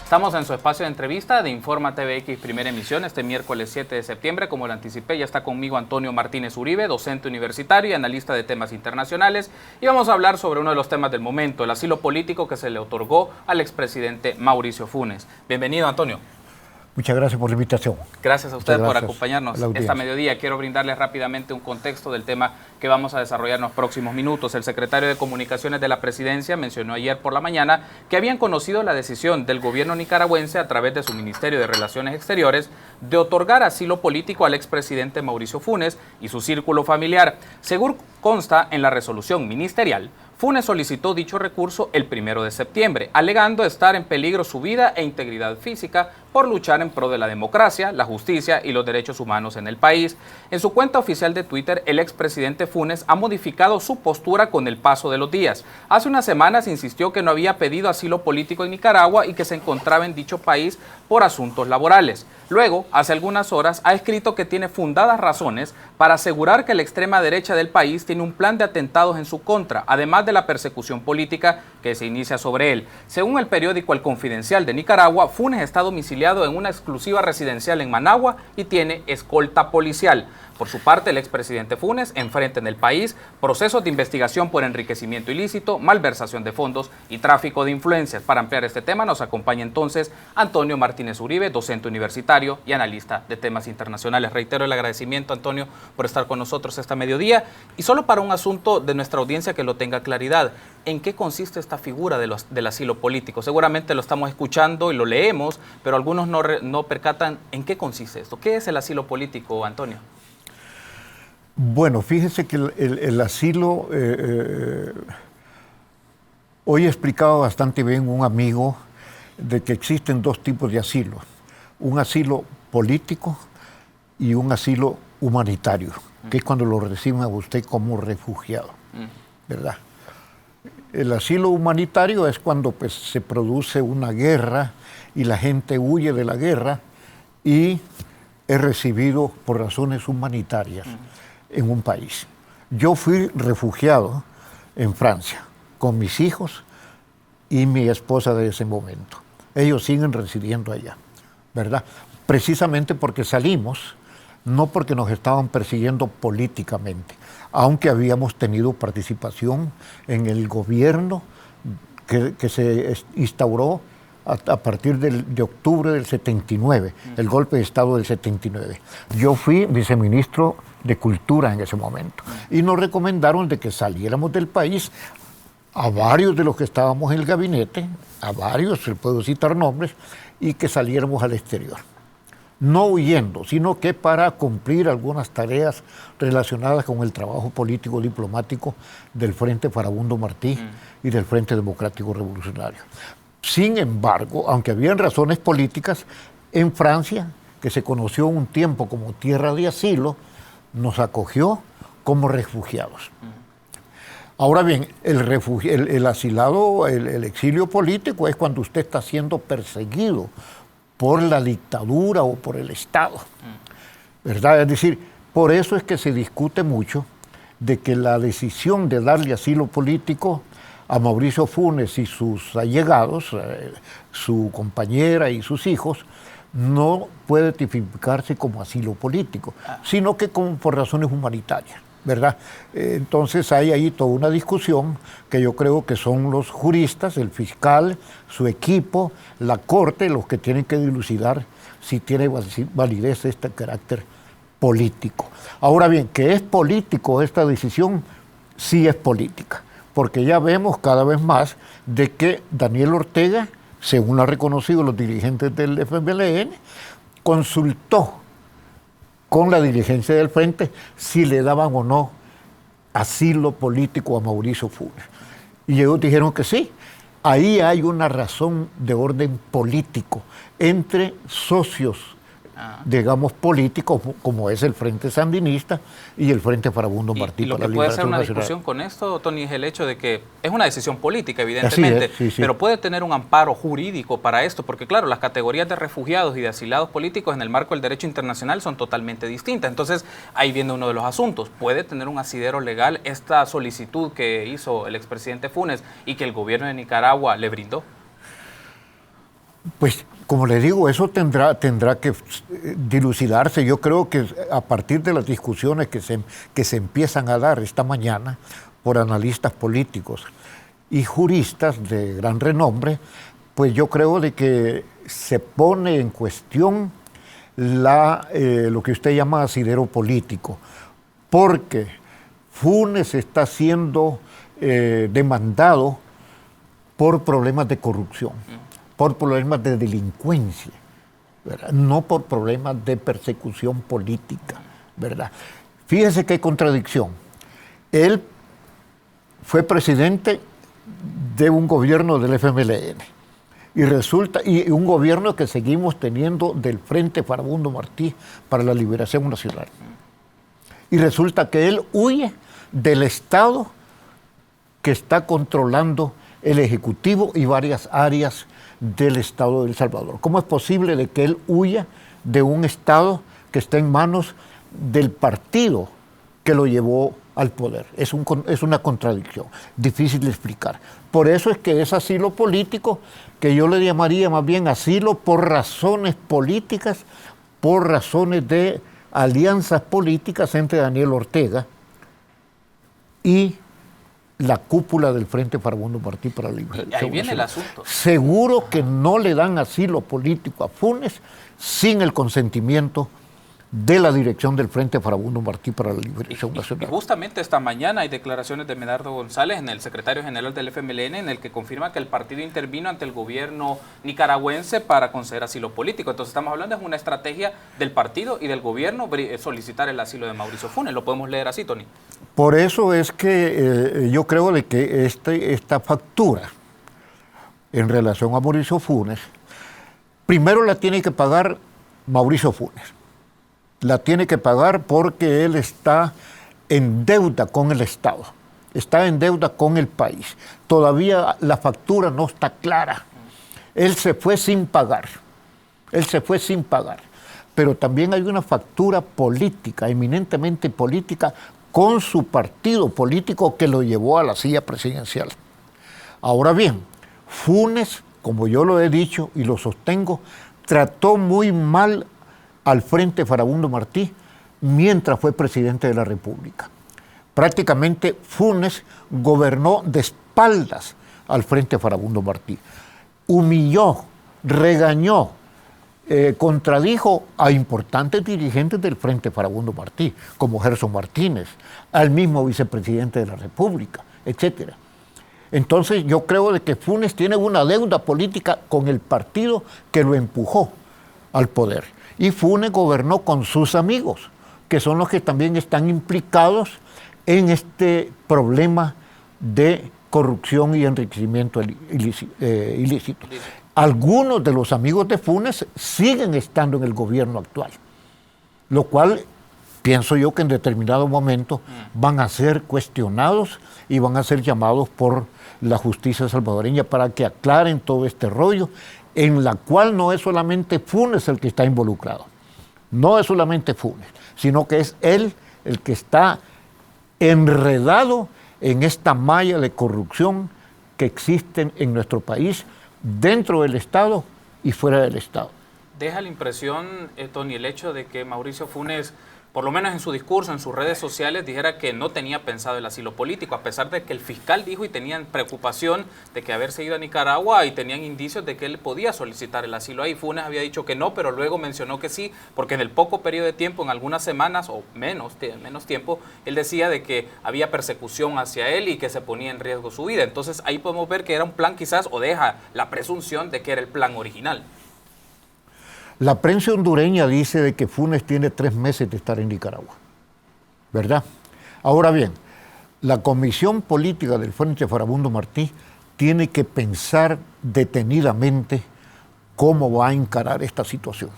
Estamos en su espacio de entrevista de Informa TVX Primera Emisión este miércoles 7 de septiembre. Como lo anticipé, ya está conmigo Antonio Martínez Uribe, docente universitario y analista de temas internacionales. Y vamos a hablar sobre uno de los temas del momento, el asilo político que se le otorgó al expresidente Mauricio Funes. Bienvenido, Antonio. Muchas gracias por la invitación. Gracias a usted por acompañarnos esta mediodía. Quiero brindarles rápidamente un contexto del tema que vamos a desarrollar en los próximos minutos. El secretario de Comunicaciones de la Presidencia mencionó ayer por la mañana que habían conocido la decisión del gobierno nicaragüense a través de su Ministerio de Relaciones Exteriores de otorgar asilo político al expresidente Mauricio Funes y su círculo familiar. Según consta en la resolución ministerial, Funes solicitó dicho recurso el 1 de septiembre, alegando estar en peligro su vida e integridad física por luchar en pro de la democracia, la justicia y los derechos humanos en el país. En su cuenta oficial de Twitter, el expresidente Funes ha modificado su postura con el paso de los días. Hace unas semanas insistió que no había pedido asilo político en Nicaragua y que se encontraba en dicho país por asuntos laborales. Luego, hace algunas horas, ha escrito que tiene fundadas razones para asegurar que la extrema derecha del país tiene un plan de atentados en su contra, además de la persecución política que se inicia sobre él. Según el periódico El Confidencial de Nicaragua, Funes está domiciliado en una exclusiva residencial en Managua y tiene escolta policial. Por su parte, el expresidente Funes enfrenta en el país procesos de investigación por enriquecimiento ilícito, malversación de fondos y tráfico de influencias. Para ampliar este tema nos acompaña entonces Antonio Martínez Uribe, docente universitario y analista de temas internacionales. Reitero el agradecimiento, Antonio, por estar con nosotros esta mediodía. Y solo para un asunto de nuestra audiencia que lo tenga claridad, ¿en qué consiste esta figura del asilo político? Seguramente lo estamos escuchando y lo leemos, pero algunos no percatan en qué consiste esto. ¿Qué es el asilo político, Antonio? Bueno, fíjese que el asilo, hoy he explicado bastante bien un amigo de que existen dos tipos de asilo, un asilo político y un asilo humanitario, que es cuando lo reciben a usted como refugiado, ¿verdad? El asilo humanitario es cuando pues, se produce una guerra y la gente huye de la guerra y es recibido por razones humanitarias en un país. Yo fui refugiado en Francia con mis hijos y mi esposa de ese momento. Ellos siguen residiendo allá, ¿verdad? Precisamente porque salimos, no porque nos estaban persiguiendo políticamente, aunque habíamos tenido participación en el gobierno que se instauró a partir de octubre del 79, el golpe de Estado del 79. Yo fui viceministro de Cultura en ese momento y nos recomendaron de que saliéramos del país a varios de los que estábamos en el gabinete, a varios, se puedo citar nombres, y que saliéramos al exterior. No huyendo, sino que para cumplir algunas tareas relacionadas con el trabajo político diplomático del Frente Farabundo Martí y del Frente Democrático Revolucionario. Sin embargo, aunque habían razones políticas, en Francia, que se conoció un tiempo como tierra de asilo, nos acogió como refugiados. Ahora bien, el asilado, el exilio político es cuando usted está siendo perseguido por la dictadura o por el Estado, ¿verdad? Es decir, por eso es que se discute mucho de que la decisión de darle asilo político a Mauricio Funes y sus allegados, su compañera y sus hijos, no puede tipificarse como asilo político, sino que como por razones humanitarias, ¿verdad? Entonces hay ahí toda una discusión que yo creo que son los juristas, el fiscal, su equipo, la corte, los que tienen que dilucidar si tiene validez este carácter político. Ahora bien, que es político esta decisión, sí es política, porque ya vemos cada vez más de que Daniel Ortega, según lo han reconocido los dirigentes del FMLN, consultó con la dirigencia del Frente si le daban o no asilo político a Mauricio Funes. Y ellos dijeron que sí. Ahí hay una razón de orden político entre socios, digamos, políticos, como es el Frente Sandinista y el Frente Farabundo Martí. Y lo que puede ser una discusión con esto, Tony, es el hecho de que es una decisión política, evidentemente, pero puede tener un amparo jurídico para esto, porque claro, las categorías de refugiados y de asilados políticos en el marco del derecho internacional son totalmente distintas. Entonces, ahí viene uno de los asuntos. ¿Puede tener un asidero legal esta solicitud que hizo el expresidente Funes y que el gobierno de Nicaragua le brindó? Pues, como le digo, eso tendrá que dilucidarse. Yo creo que a partir de las discusiones que se empiezan a dar esta mañana por analistas políticos y juristas de gran renombre, pues yo creo de que se pone en cuestión lo que usted llama asidero político, porque Funes está siendo demandado por problemas de corrupción, por problemas de delincuencia, ¿verdad? No por problemas de persecución política, ¿verdad? Fíjese qué contradicción. Él fue presidente de un gobierno del FMLN y un gobierno que seguimos teniendo del Frente Farabundo Martí para la Liberación Nacional. Y resulta que él huye del Estado que está controlando el Ejecutivo y varias áreas del Estado de El Salvador. ¿Cómo es posible de que él huya de un Estado que está en manos del partido que lo llevó al poder? Es una contradicción, difícil de explicar. Por eso es que es asilo político, que yo le llamaría más bien asilo por razones políticas, por razones de alianzas políticas entre Daniel Ortega y la cúpula del Frente Farabundo Martí para la Liberación Nacional. Ahí viene el Nacional. asunto. Seguro que no le dan asilo político a Funes sin el consentimiento de la dirección del Frente Farabundo Martí para la Liberación Nacional. Y justamente esta mañana hay declaraciones de Medardo González, el secretario general del FMLN, en el que confirma que el partido intervino ante el gobierno nicaragüense para conceder asilo político. Entonces estamos hablando de una estrategia del partido y del gobierno solicitar el asilo de Mauricio Funes. ¿Lo podemos leer así, Tony? Por eso es que yo creo de que esta factura en relación a Mauricio Funes, primero la tiene que pagar Mauricio Funes. La tiene que pagar porque él está en deuda con el Estado, está en deuda con el país. Todavía la factura no está clara. Él se fue sin pagar, pero también hay una factura política, eminentemente política, con su partido político que lo llevó a la silla presidencial. Ahora bien, Funes, como yo lo he dicho y lo sostengo, trató muy mal al Frente Farabundo Martí mientras fue presidente de la República. Prácticamente Funes gobernó de espaldas al Frente Farabundo Martí. Humilló, regañó, contradijo a importantes dirigentes del Frente Farabundo Martí, como Gerson Martínez, al mismo vicepresidente de la República, etc. Entonces yo creo de que Funes tiene una deuda política con el partido que lo empujó al poder. Y Funes gobernó con sus amigos, que son los que también están implicados en este problema de corrupción y enriquecimiento ilícito. Algunos de los amigos de Funes siguen estando en el gobierno actual, lo cual pienso yo que en determinado momento van a ser cuestionados y van a ser llamados por la justicia salvadoreña para que aclaren todo este rollo, en la cual no es solamente Funes el que está involucrado, no es solamente Funes, sino que es él el que está enredado en esta malla de corrupción que existen en nuestro país, dentro del Estado y fuera del Estado. Deja la impresión, Tony, el hecho de que Mauricio Funes, por lo menos en su discurso, en sus redes sociales, dijera que no tenía pensado el asilo político, a pesar de que el fiscal dijo y tenían preocupación de que haberse ido a Nicaragua y tenían indicios de que él podía solicitar el asilo ahí. Funes había dicho que no, pero luego mencionó que sí, porque en el poco periodo de tiempo, en algunas semanas o menos tiempo, él decía de que había persecución hacia él y que se ponía en riesgo su vida. Entonces ahí podemos ver que era un plan quizás, o deja la presunción de que era el plan original. La prensa hondureña dice de que Funes tiene 3 meses de estar en Nicaragua, ¿verdad? Ahora bien, la Comisión Política del Frente Farabundo Martí tiene que pensar detenidamente cómo va a encarar esta situación,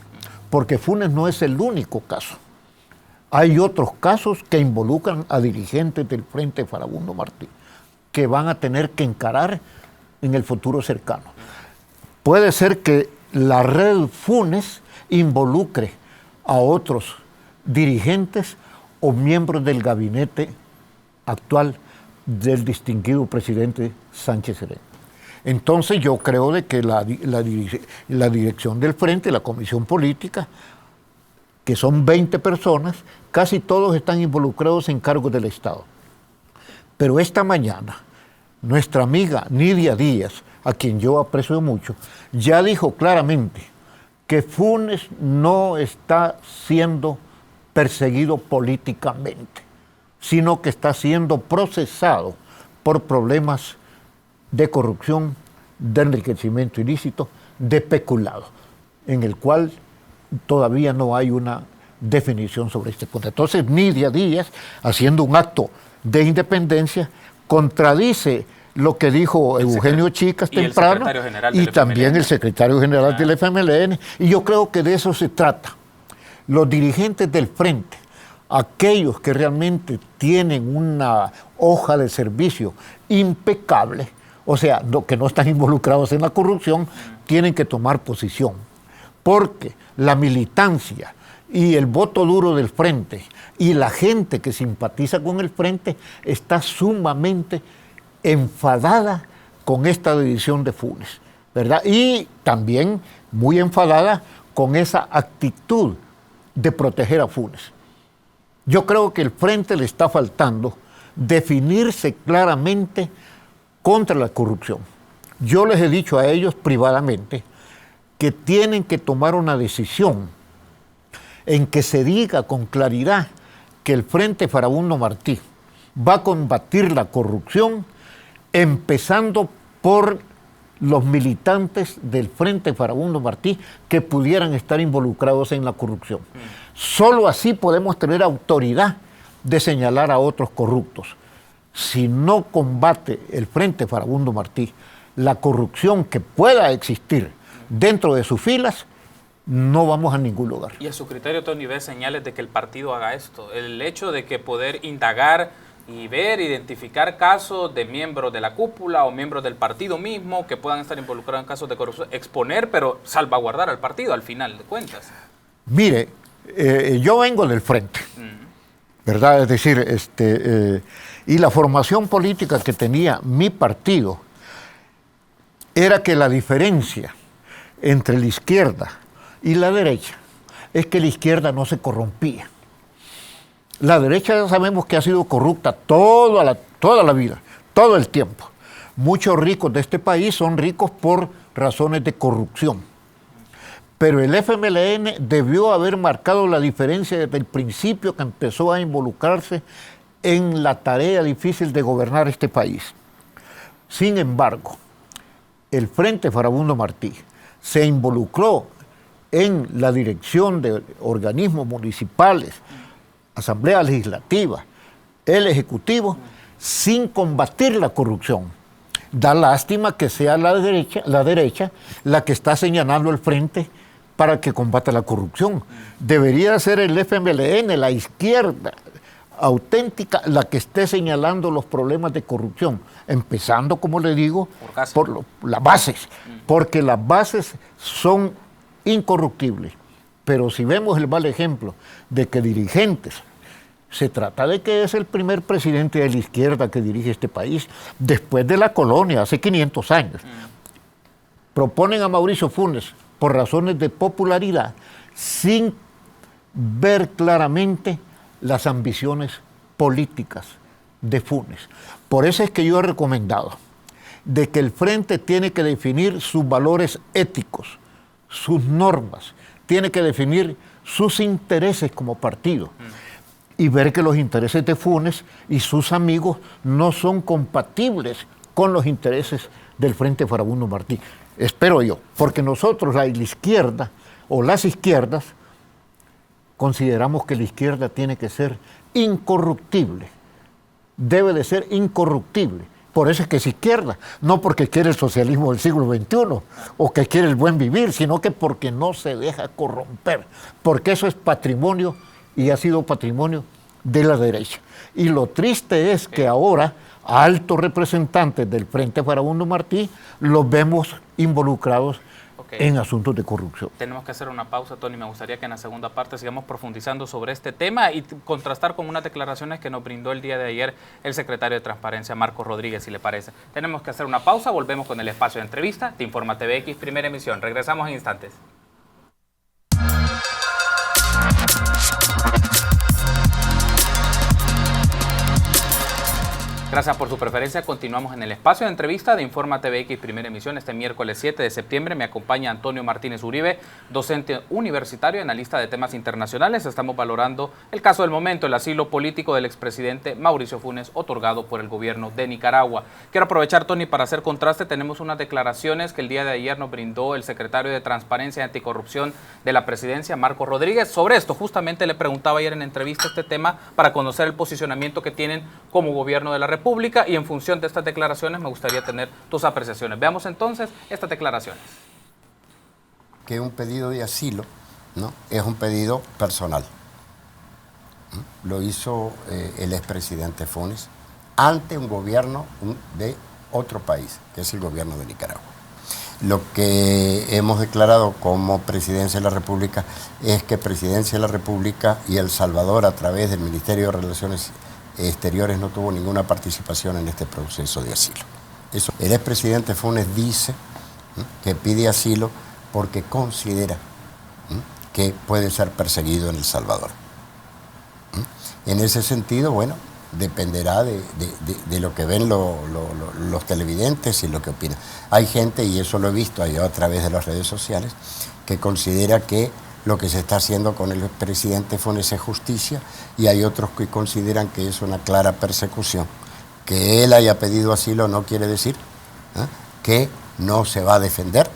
porque Funes no es el único caso. Hay otros casos que involucran a dirigentes del Frente Farabundo Martí, que van a tener que encarar en el futuro cercano. Puede ser que la red Funes involucre a otros dirigentes o miembros del gabinete actual del distinguido presidente Sánchez Serén. Entonces yo creo de que la dirección del Frente, la comisión política, que son 20 personas, casi todos están involucrados en cargos del Estado. Pero esta mañana, nuestra amiga Nidia Díaz, a quien yo aprecio mucho, ya dijo claramente que Funes no está siendo perseguido políticamente, sino que está siendo procesado por problemas de corrupción, de enriquecimiento ilícito, de peculado, en el cual todavía no hay una definición sobre este punto. Entonces Nidia Díaz, haciendo un acto de independencia, contradice lo que dijo Eugenio Chicas temprano y también el secretario general del FMLN, y yo creo que de eso se trata. Los dirigentes del Frente, aquellos que realmente tienen una hoja de servicio impecable, o sea, que no están involucrados en la corrupción, tienen que tomar posición, porque la militancia y el voto duro del Frente y la gente que simpatiza con el Frente está sumamente enfadada con esta decisión de Funes, ¿verdad? Y también muy enfadada con esa actitud de proteger a Funes. Yo creo que el Frente le está faltando definirse claramente contra la corrupción. Yo les he dicho a ellos privadamente que tienen que tomar una decisión en que se diga con claridad que el Frente Farabundo Martí va a combatir la corrupción, empezando por los militantes del Frente Farabundo Martí que pudieran estar involucrados en la corrupción. Solo así podemos tener autoridad de señalar a otros corruptos. Si no combate el Frente Farabundo Martí la corrupción que pueda existir dentro de sus filas, no vamos a ningún lugar. Y a su criterio, Tony, ¿ve señales de que el partido haga esto? El hecho de que poder indagar y ver, identificar casos de miembros de la cúpula o miembros del partido mismo que puedan estar involucrados en casos de corrupción, exponer, pero salvaguardar al partido al final de cuentas. Mire, yo vengo del Frente, ¿verdad? Es decir, y la formación política que tenía mi partido era que la diferencia entre la izquierda y la derecha es que la izquierda no se corrompía. La derecha ya sabemos que ha sido corrupta toda la vida, todo el tiempo. Muchos ricos de este país son ricos por razones de corrupción. Pero el FMLN debió haber marcado la diferencia desde el principio que empezó a involucrarse en la tarea difícil de gobernar este país. Sin embargo, el Frente Farabundo Martí se involucró en la dirección de organismos municipales, Asamblea Legislativa, el Ejecutivo, sin combatir la corrupción. Da lástima que sea la derecha la que está señalando el Frente para que combata la corrupción. Debería ser el FMLN, la izquierda auténtica, la que esté señalando los problemas de corrupción, empezando, como le digo, por las bases, porque las bases son incorruptibles. Pero si vemos el mal ejemplo de que dirigentes, se trata de que es el primer presidente de la izquierda que dirige este país, después de la colonia, hace 500 años, proponen a Mauricio Funes por razones de popularidad, sin ver claramente las ambiciones políticas de Funes. Por eso es que yo he recomendado de que el Frente tiene que definir sus valores éticos, sus normas, tiene que definir sus intereses como partido y ver que los intereses de Funes y sus amigos no son compatibles con los intereses del Frente Farabundo Martí. Espero yo, porque nosotros, la izquierda o las izquierdas, consideramos que la izquierda tiene que ser incorruptible, debe de ser incorruptible. Por eso es que es izquierda, no porque quiere el socialismo del siglo XXI o que quiere el buen vivir, sino que porque no se deja corromper, porque eso es patrimonio y ha sido patrimonio de la derecha. Y lo triste es que ahora altos representantes del Frente Farabundo Martí los vemos involucrados en asuntos de corrupción. Tenemos que hacer una pausa, Tony. Me gustaría que en la segunda parte sigamos profundizando sobre este tema y contrastar con unas declaraciones que nos brindó el día de ayer el secretario de Transparencia, Marcos Rodríguez, si le parece. Tenemos que hacer una pausa, volvemos con el espacio de entrevista. Te Informa TVX, primera emisión. Regresamos en instantes. Gracias por su preferencia. Continuamos en el espacio de entrevista de Informa TVX, primera emisión. Este miércoles 7 de septiembre me acompaña Antonio Martínez Uribe, docente universitario, analista de temas internacionales. Estamos valorando el caso del momento, el asilo político del expresidente Mauricio Funes, otorgado por el gobierno de Nicaragua. Quiero aprovechar, Tony, para hacer contraste. Tenemos unas declaraciones que el día de ayer nos brindó el secretario de Transparencia y Anticorrupción de la Presidencia, Marcos Rodríguez. Sobre esto, justamente le preguntaba ayer en entrevista este tema para conocer el posicionamiento que tienen como gobierno de la República, y en función de estas declaraciones me gustaría tener tus apreciaciones. Veamos entonces estas declaraciones. Que un pedido de asilo, ¿no?, es un pedido personal. Lo hizo el expresidente Funes ante un gobierno de otro país, que es el gobierno de Nicaragua. Lo que hemos declarado como Presidencia de la República es que Presidencia de la República y El Salvador, a través del Ministerio de Relaciones Exteriores, no tuvo ninguna participación en este proceso de asilo. Eso. El expresidente Funes dice que pide asilo porque considera que puede ser perseguido en El Salvador. En ese sentido, bueno, dependerá de lo que ven los televidentes y lo que opinan. Hay gente, y eso lo he visto yo a través de las redes sociales, que considera que lo que se está haciendo con el presidente Funes es justicia, y hay otros que consideran que es una clara persecución. Que él haya pedido asilo no quiere decir que no se va a defender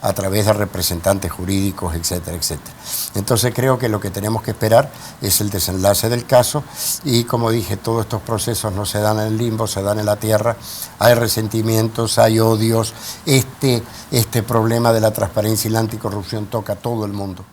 a través de representantes jurídicos, etcétera, etcétera. Entonces creo que lo que tenemos que esperar es el desenlace del caso, y como dije, todos estos procesos no se dan en el limbo, se dan en la tierra. Hay resentimientos, hay odios. Este problema de la transparencia y la anticorrupción toca a todo el mundo.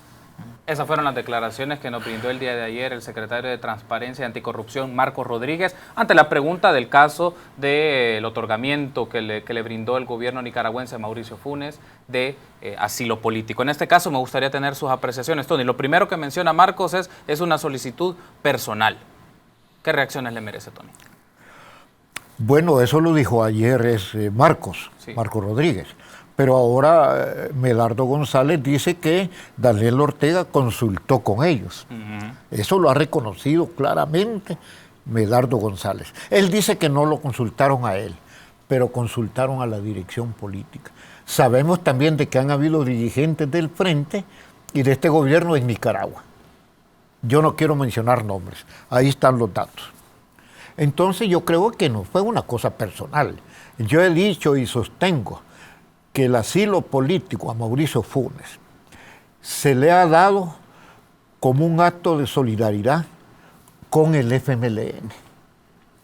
Esas fueron las declaraciones que nos brindó el día de ayer el secretario de Transparencia y Anticorrupción, Marcos Rodríguez, ante la pregunta del caso del otorgamiento que le brindó el gobierno nicaragüense a Mauricio Funes de asilo político. En este caso me gustaría tener sus apreciaciones, Tony. Lo primero que menciona Marcos es una solicitud personal. ¿Qué reacciones le merece, Tony? Bueno, eso lo dijo ayer Marcos Rodríguez. Pero ahora Medardo González dice que Daniel Ortega consultó con ellos. Eso lo ha reconocido claramente Medardo González. Él dice que no lo consultaron a él, pero consultaron a la dirección política. Sabemos también de que han habido dirigentes del Frente y de este gobierno en Nicaragua. Yo no quiero mencionar nombres, ahí están los datos. Entonces yo creo que no fue una cosa personal. Yo he dicho y sostengo que el asilo político a Mauricio Funes se le ha dado como un acto de solidaridad con el FMLN,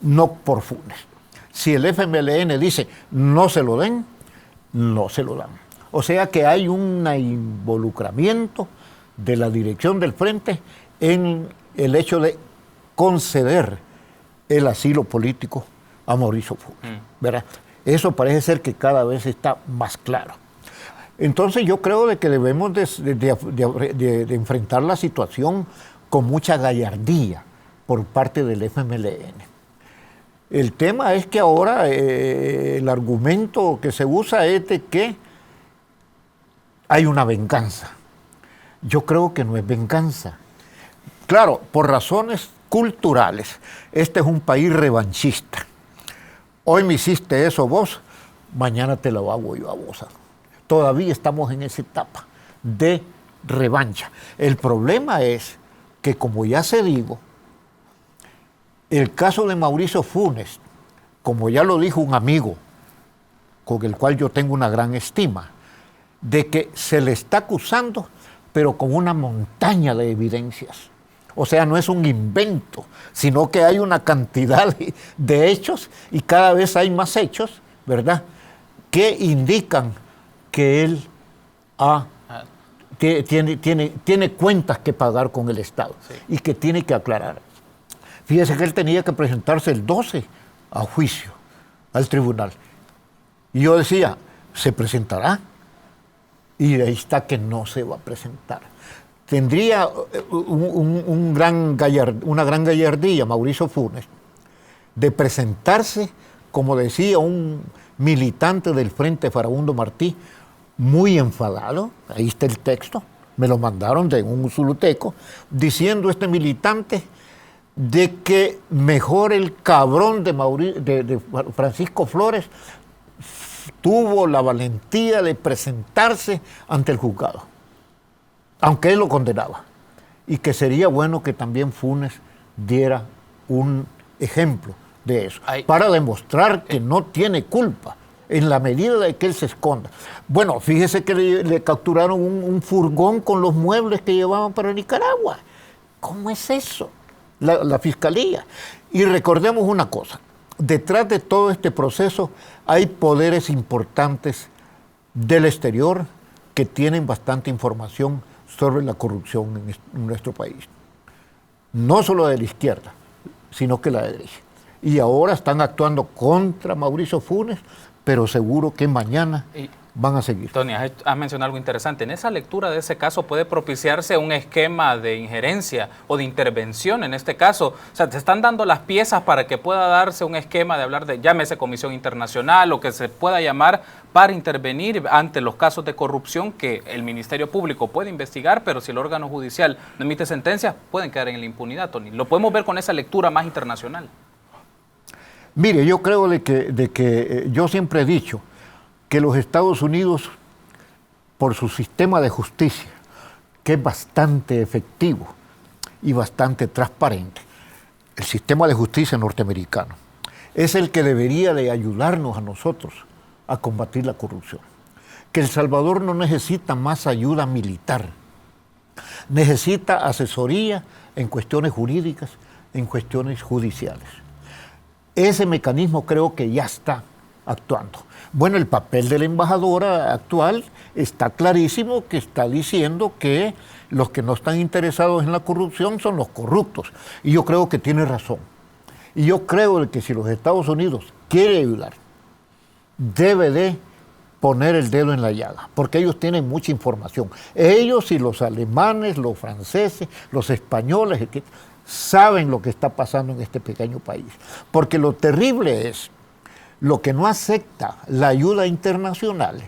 no por Funes. Si el FMLN dice no se lo den, no se lo dan. O sea que hay un involucramiento de la dirección del Frente en el hecho de conceder el asilo político a Mauricio Funes, ¿verdad? Eso parece ser que cada vez está más claro. Entonces yo creo de que debemos de enfrentar la situación con mucha gallardía por parte del FMLN. El tema es que ahora el argumento que se usa es de que hay una venganza. Yo creo que no es venganza. Claro, por razones culturales, este es un país revanchista. Hoy me hiciste eso vos, mañana te lo hago yo a vos. Todavía estamos en esa etapa de revancha. El problema es que, como ya se digo, el caso de Mauricio Funes, como ya lo dijo un amigo con el cual yo tengo una gran estima, de que se le está acusando, pero con una montaña de evidencias. O sea, no es un invento, sino que hay una cantidad de hechos, y cada vez hay más hechos, ¿verdad?, que indican que él tiene cuentas que pagar con el Estado, sí, y que tiene que aclarar. Fíjese que él tenía que presentarse el 12 a juicio, al tribunal. Y yo decía, ¿se presentará? y ahí está que no se va a presentar. Tendría una gran gallardía Mauricio Funes de presentarse, como decía un militante del Frente Farabundo Martí, muy enfadado, ahí está el texto, me lo mandaron de un zuluteco, diciendo este militante de que mejor el cabrón de Francisco Flores tuvo la valentía de presentarse ante el juzgado, aunque él lo condenaba, y que sería bueno que también Funes diera un ejemplo de eso, para demostrar que no tiene culpa, en la medida de que él se esconda. Bueno, fíjese que le capturaron un furgón con los muebles que llevaban para Nicaragua. ¿Cómo es eso? La fiscalía. Y recordemos una cosa, detrás de todo este proceso hay poderes importantes del exterior que tienen bastante información sobre la corrupción en nuestro país. No solo de la izquierda, sino que la derecha. Y ahora están actuando contra Mauricio Funes, pero seguro que mañana van a seguir. Tony, has mencionado algo interesante. En esa lectura de ese caso puede propiciarse un esquema de injerencia o de intervención en este caso. O sea, te están dando las piezas para que pueda darse un esquema de hablar de, llámese Comisión Internacional o que se pueda llamar para intervenir ante los casos de corrupción que el Ministerio Público puede investigar, pero si el órgano judicial no emite sentencias, pueden quedar en la impunidad, Tony. Lo podemos ver con esa lectura más internacional. Mire, yo creo de que yo siempre he dicho que los Estados Unidos, por su sistema de justicia, que es bastante efectivo y bastante transparente, el sistema de justicia norteamericano, es el que debería de ayudarnos a nosotros a combatir la corrupción. Que El Salvador no necesita más ayuda militar, necesita asesoría en cuestiones jurídicas, en cuestiones judiciales. Ese mecanismo creo que ya está actuando. Bueno, el papel de la embajadora actual está clarísimo, que está diciendo que los que no están interesados en la corrupción son los corruptos. Y yo creo que tiene razón. Y yo creo que si los Estados Unidos quiere ayudar, debe de poner el dedo en la llaga, porque ellos tienen mucha información. Ellos y los alemanes, los franceses, los españoles, saben lo que está pasando en este pequeño país. Porque lo terrible es, lo que no acepta la ayuda internacional,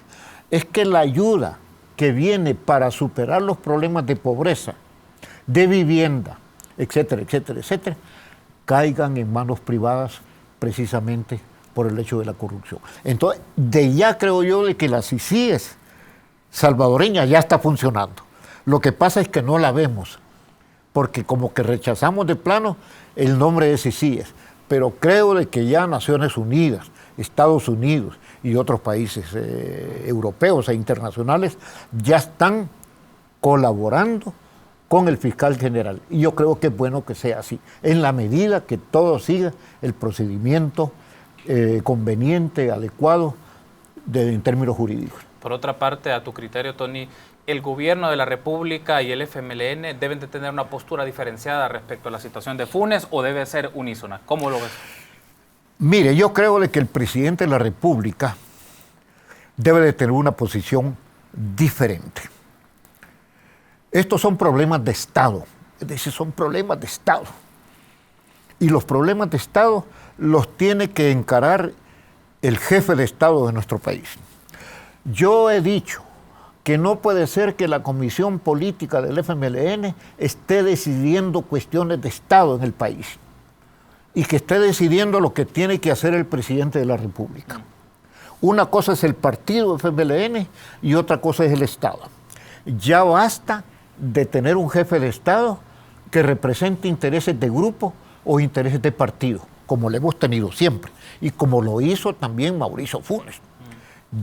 es que la ayuda que viene para superar los problemas de pobreza, de vivienda, etcétera, etcétera, etcétera, caigan en manos privadas precisamente por el hecho de la corrupción. Entonces, de ya creo yo de que la CICIES salvadoreña ya está funcionando. Lo que pasa es que no la vemos, porque como que rechazamos de plano el nombre de CICIES, pero creo de que ya Naciones Unidas, Estados Unidos y otros países europeos e internacionales ya están colaborando con el fiscal general. Y yo creo que es bueno que sea así, en la medida que todo siga el procedimiento conveniente, adecuado, en términos jurídicos. Por otra parte, a tu criterio, Tony, ¿el gobierno de la República y el FMLN deben de tener una postura diferenciada respecto a la situación de Funes o debe ser unísona? ¿Cómo lo ves? Mire, yo creo de que el presidente de la República debe de tener una posición diferente. Estos son problemas de Estado, es decir, son problemas de Estado. Y los problemas de Estado los tiene que encarar el jefe de Estado de nuestro país. Yo he dicho que no puede ser que la comisión política del FMLN esté decidiendo cuestiones de Estado en el país y que esté decidiendo lo que tiene que hacer el presidente de la República. Una cosa es el partido FMLN y otra cosa es el Estado. Ya basta de tener un jefe de Estado que represente intereses de grupo o intereses de partido, como lo hemos tenido siempre, y como lo hizo también Mauricio Funes.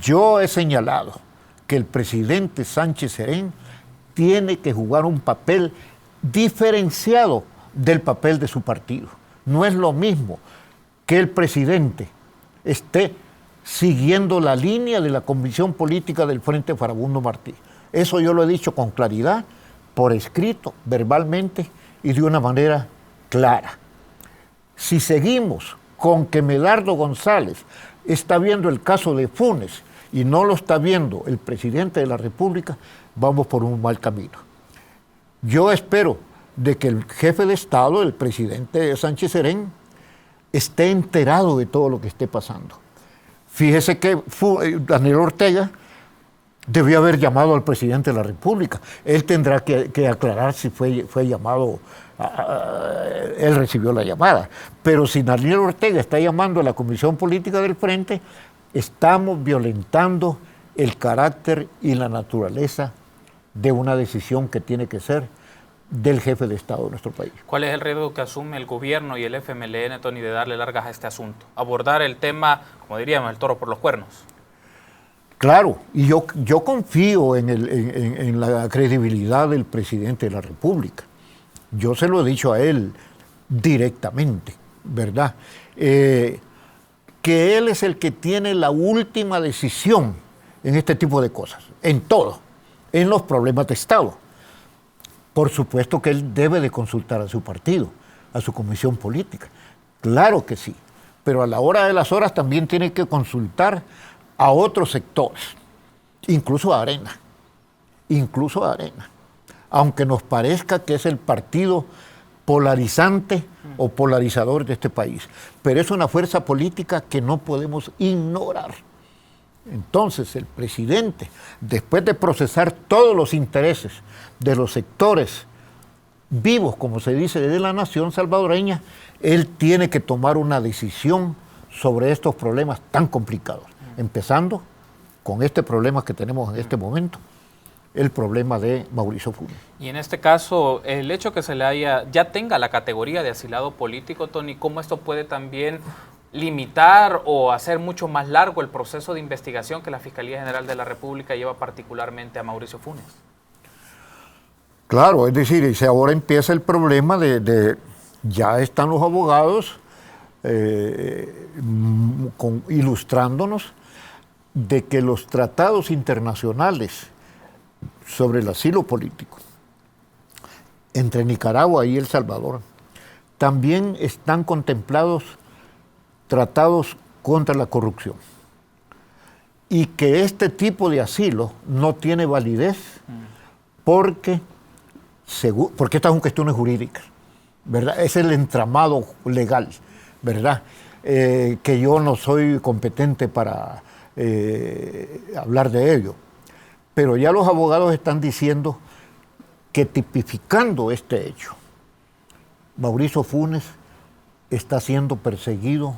Yo he señalado que el presidente Sánchez Serén tiene que jugar un papel diferenciado del papel de su partido. No es lo mismo que el presidente esté siguiendo la línea de la Comisión Política del Frente Farabundo Martí. Eso yo lo he dicho con claridad, por escrito, verbalmente y de una manera clara. Si seguimos con que Medardo González está viendo el caso de Funes y no lo está viendo el presidente de la República, vamos por un mal camino. Yo espero de que el jefe de Estado, el presidente Sánchez Serén, esté enterado de todo lo que esté pasando. Fíjese que Daniel Ortega debió haber llamado al presidente de la República. Él tendrá que aclarar si fue llamado, él recibió la llamada. Pero si Daniel Ortega está llamando a la Comisión Política del Frente, estamos violentando el carácter y la naturaleza de una decisión que tiene que ser del jefe de Estado de nuestro país. ¿Cuál es el riesgo que asume el gobierno y el FMLN, Tony, de darle largas a este asunto? Abordar el tema, como diríamos, el toro por los cuernos. Claro, y yo confío en la credibilidad del presidente de la República. Yo se lo he dicho a él directamente, ¿verdad? Que él es el que tiene la última decisión en este tipo de cosas, en todo, en los problemas de Estado. Por supuesto que él debe de consultar a su partido, a su comisión política. Claro que sí, pero a la hora de las horas también tiene que consultar a otros sectores, incluso a Arena, aunque nos parezca que es el partido polarizante o polarizador de este país, pero es una fuerza política que no podemos ignorar. Entonces el presidente, después de procesar todos los intereses de los sectores vivos, como se dice, de la nación salvadoreña, él tiene que tomar una decisión sobre estos problemas tan complicados, empezando con este problema que tenemos en este momento, el problema de Mauricio Funes. Y en este caso, el hecho que se le ya tenga la categoría de asilado político, Tony, ¿cómo esto puede también limitar o hacer mucho más largo el proceso de investigación que la Fiscalía General de la República lleva particularmente a Mauricio Funes? Claro, es decir, si ahora empieza el problema ya están los abogados ilustrándonos de que los tratados internacionales sobre el asilo político entre Nicaragua y El Salvador también están contemplados tratados contra la corrupción y que este tipo de asilo no tiene validez porque estas son cuestiones jurídicas, ¿verdad? Es el entramado legal, ¿verdad? Que yo no soy competente para hablar de ello, pero ya los abogados están diciendo que tipificando este hecho, Mauricio Funes está siendo perseguido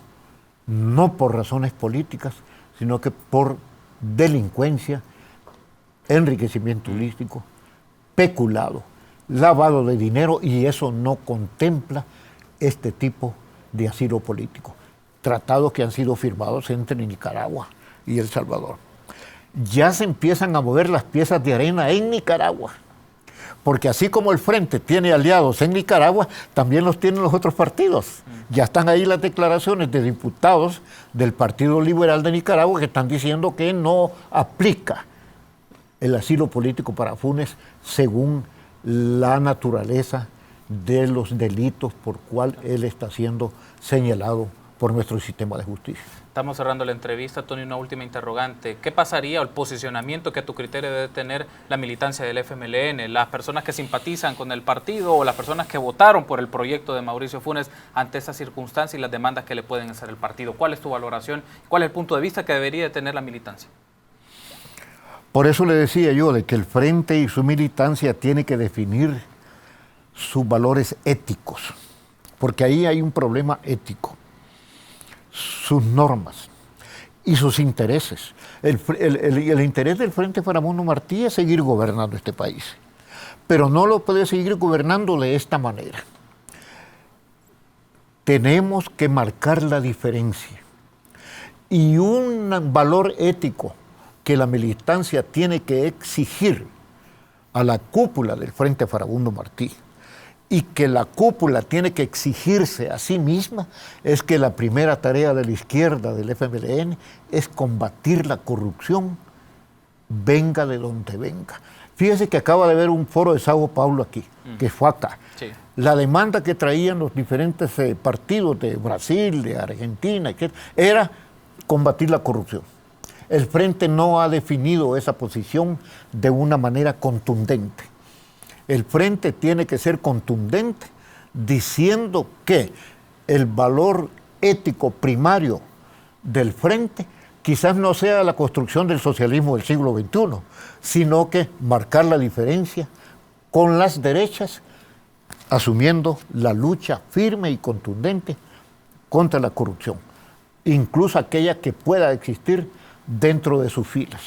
no por razones políticas, sino que por delincuencia, enriquecimiento ilícito, peculado, lavado de dinero, y eso no contempla este tipo de asilo político. Tratados que han sido firmados entre Nicaragua y El Salvador. Ya se empiezan a mover las piezas de arena en Nicaragua, porque así como el Frente tiene aliados en Nicaragua, también los tienen los otros partidos. Ya están ahí las declaraciones de diputados del Partido Liberal de Nicaragua que están diciendo que no aplica el asilo político para Funes según la naturaleza de los delitos por cual él está siendo señalado por nuestro sistema de justicia. Estamos cerrando la entrevista, Tony, una última interrogante. ¿Qué pasaría, o el posicionamiento que a tu criterio debe tener la militancia del FMLN, las personas que simpatizan con el partido o las personas que votaron por el proyecto de Mauricio Funes ante esa circunstancia y las demandas que le pueden hacer el partido? ¿Cuál es tu valoración? ¿Cuál es el punto de vista que debería tener la militancia? Por eso le decía yo de que el Frente y su militancia tiene que definir sus valores éticos, porque ahí hay un problema ético. Sus normas y sus intereses. El interés del Frente Faramundo Martí es seguir gobernando este país, pero no lo puede seguir gobernando de esta manera. Tenemos que marcar la diferencia y un valor ético que la militancia tiene que exigir a la cúpula del Frente Farabundo Martí y que la cúpula tiene que exigirse a sí misma es que la primera tarea de la izquierda del FMLN es combatir la corrupción, venga de donde venga. Fíjese que acaba de haber un foro de Sao Paulo aquí, que fue acá. Sí. La demanda que traían los diferentes partidos de Brasil, de Argentina, era combatir la corrupción. El Frente no ha definido esa posición de una manera contundente. El Frente tiene que ser contundente diciendo que el valor ético primario del Frente quizás no sea la construcción del socialismo del siglo XXI, sino que marcar la diferencia con las derechas, asumiendo la lucha firme y contundente contra la corrupción, incluso aquella que pueda existir dentro de sus filas.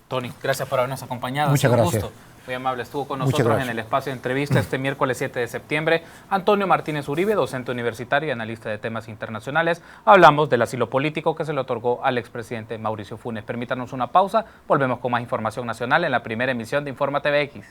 Tony, gracias por habernos acompañado. Muchas gracias. Gusto. Muy amable. Estuvo con nosotros en el espacio de entrevista este miércoles 7 de septiembre Antonio Martínez Uribe, docente universitario y analista de temas internacionales. Hablamos del asilo político que se le otorgó al expresidente Mauricio Funes. Permítanos una pausa. Volvemos con más información nacional en la primera emisión de Infórmate BX.